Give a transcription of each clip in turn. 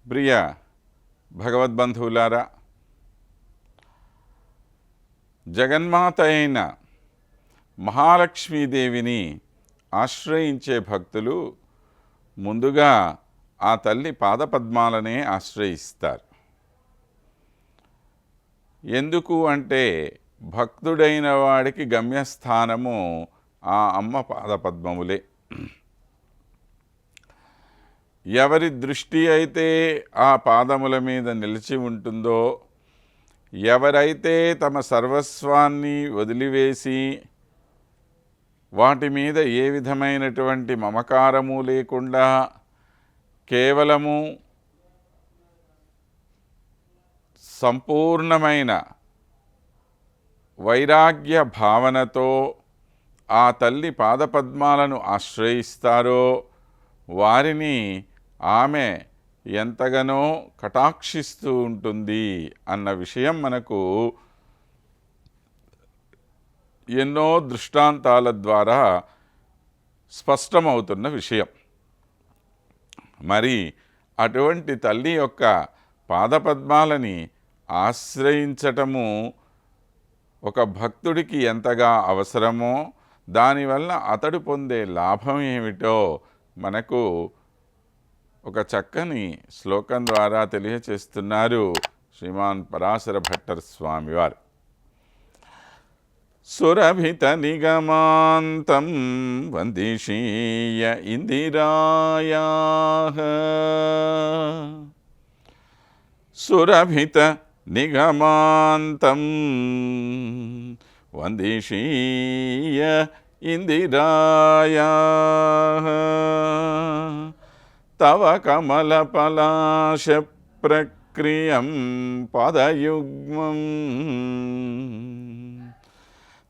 ప్రియ భగవద్బంధువులారా, జగన్మాత అయిన మహాలక్ష్మీదేవిని ఆశ్రయించే భక్తులు ముందుగా ఆ తల్లి పాదపద్మాలనే ఆశ్రయిస్తారు. ఎందుకు అంటే భక్తుడైన వాడికి గమ్యస్థానము ఆ అమ్మ పాదపద్మములే. ఎవరి దృష్టి అయితే ఆ పాదముల మీద నిలిచి ఉంటుందో, ఎవరైతే తమ సర్వస్వాన్ని వదిలివేసి వాటి మీద ఏ విధమైనటువంటి మమకారము లేకుండా కేవలము సంపూర్ణమైన వైరాగ్య భావనతో ఆ తల్లి పాదపద్మాలను ఆశ్రయిస్తారో వారిని ఆమె ఎంతగానో కటాక్షిస్తూ ఉంటుంది అన్న విషయం మనకు ఎన్నో దృష్టాంతాల ద్వారా స్పష్టమవుతున్న విషయం. మరి అటువంటి తల్లి యొక్క పాదపద్మాలని ఆశ్రయించటము ఒక భక్తుడికి ఎంతగా అవసరమో, దానివల్ల అతడు పొందే లాభం ఏమిటో మనకు ఒక చక్కని శ్లోకం ద్వారా తెలియచేస్తున్నారు శ్రీమాన్ పరాశర భట్టర్ స్వామివారు. సురభిత నిగమాంతం వందిషీయ ఇందిరాయాః. సురభిత నిగమాంతం వందిషీయ ఇందిరాయాః. తవ కమలపలాశ ప్రక్రియం పదయుగ్మం.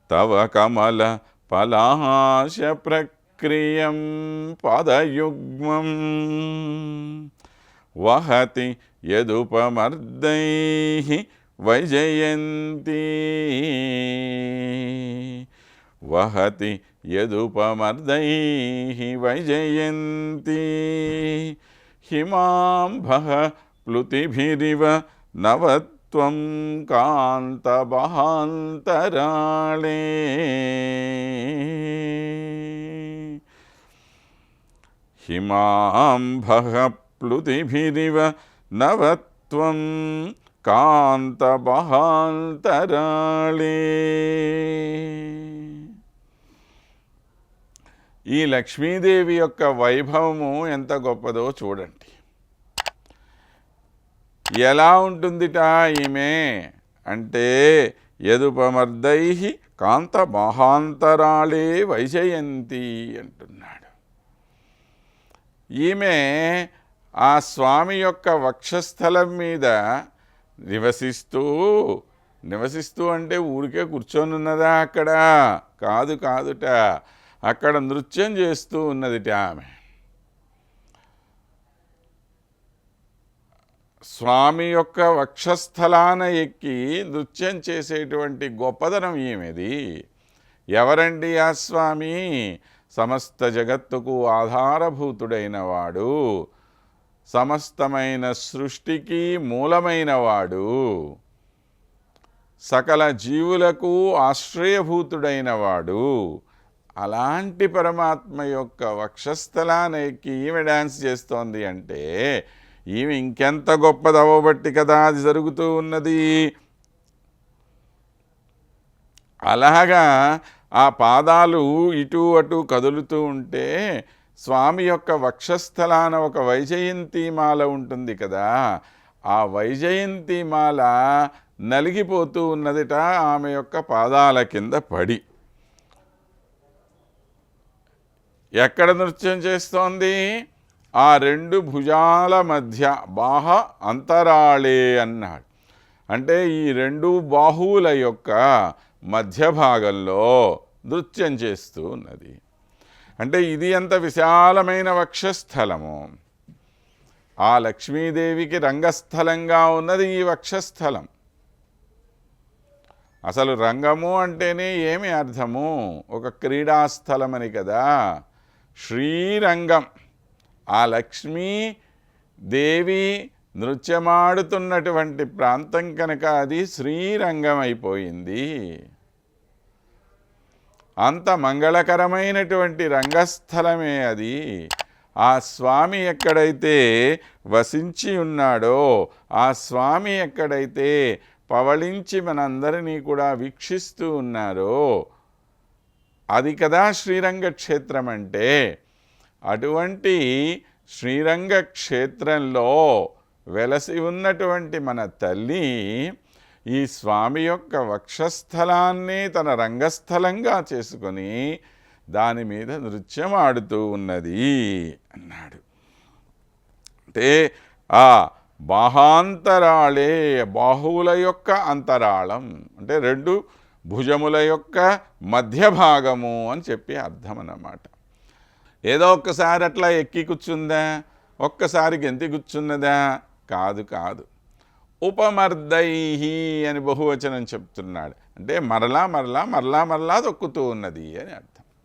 తవ కమల పలాశ ప్రక్రియం పదయుగ్మం వహతి యదుపమర్దైః వైజయంతి. వహతి యదుపమర్దైః వైజయంతి. హిమాంబః ప్లుతిభిరివ నవత్వం కాంతబహాంతరాళే. హిమాంబః ప్లుతిభిరివ నవత్వం కాంతబహాంతరాళే. ఈ లక్ష్మీదేవి యొక్క వైభవము ఎంత గొప్పదో చూడండి. ఎలా ఉంటుందిట ఈమె అంటే, యదుపమర్దైః కాంత మహాంతరాళే వైజయంతి అంటున్నాడు. ఈమె ఆ స్వామి యొక్క వక్షస్థలం మీద నివసిస్తూ అంటే ఊరికే కూర్చొని ఉన్నదా అక్కడ? కాదుట, అక్కడ నృత్యం చేస్తూ ఉన్నదిట ఆమె. స్వామి యొక్క వక్షస్థలాన ఎక్కి నృత్యం చేసేటువంటి గొప్పదనం ఈమెది. ఎవరండి ఆ స్వామి? సమస్త జగత్తుకు ఆధారభూతుడైన వాడు, సమస్తమైన సృష్టికి మూలమైన వాడు, సకల జీవులకు ఆశ్రయభూతుడైన వాడు. అలాంటి పరమాత్మ యొక్క వక్షస్థలాన ఎక్కి ఈమె డ్యాన్స్ చేస్తోంది అంటే ఈమె ఇంకెంత గొప్పదవ్వబట్టి కదా అది జరుగుతూ ఉన్నది. అలాగా ఆ పాదాలు ఇటు అటు కదులుతూ ఉంటే స్వామి యొక్క వక్షస్థలాన ఒక వైజయంతిమాల ఉంటుంది కదా, ఆ వైజయంతిమాల నలిగిపోతూ ఉన్నదిట ఆమె యొక్క పాదాల కింద పడి. ఎక్కడ నృత్యం చేస్తోంది? ఆ రెండు భుజాల మధ్య బాహ అంతరాళే అన్నాడు. అంటే ఈ రెండు బాహువుల యొక్క మధ్య భాగంలో నృత్యం చేస్తూ ఉన్నది. అంటే ఇది ఎంత విశాలమైన వక్షస్థలము. ఆ లక్ష్మీదేవికి రంగస్థలంగా ఉన్నది ఈ వక్షస్థలం. అసలు రంగము అంటేనే ఏమి అర్థము? ఒక క్రీడాస్థలమని కదా. శ్రీరంగం, ఆ లక్ష్మీ దేవి నృత్యమాడుతున్నటువంటి ప్రాంతం కనుక అది శ్రీరంగం అయిపోయింది. అంత మంగళకరమైనటువంటి రంగస్థలమే అది. ఆ స్వామి ఎక్కడైతే వసించి ఉన్నాడో, ఆ స్వామి ఎక్కడైతే పవళించి మనందరినీ కూడా వీక్షిస్తూ ఉన్నారో, అది కదా శ్రీరంగ క్షేత్రం అంటే. అటువంటి శ్రీరంగ క్షేత్రంలో వెలసి ఉన్నటువంటి మన తల్లి ఈ స్వామి యొక్క వక్షస్థలాన్ని తన రంగస్థలంగా చేసుకొని దాని మీద నృత్యం ఆడుతూ ఉన్నది అన్నాడు. అంటే ఆ బాహాంతరాళే, బాహువుల యొక్క అంతరాళం అంటే రెండు భుజముల యొక్క మధ్య భాగము అని చెప్పి అర్థం అన్నమాట. ఏదో ఒక్కసారి అట్లా ఎక్కి కూర్చుందా, ఒక్కసారి గెంతి కూర్చున్నదా? కాదు కాదు. ఉపమర్దైహి అని బహువచనం చెప్తున్నాడు. అంటే మరలా మరలా మరలా మరలా తొక్కుతూ ఉన్నది అని అర్థం.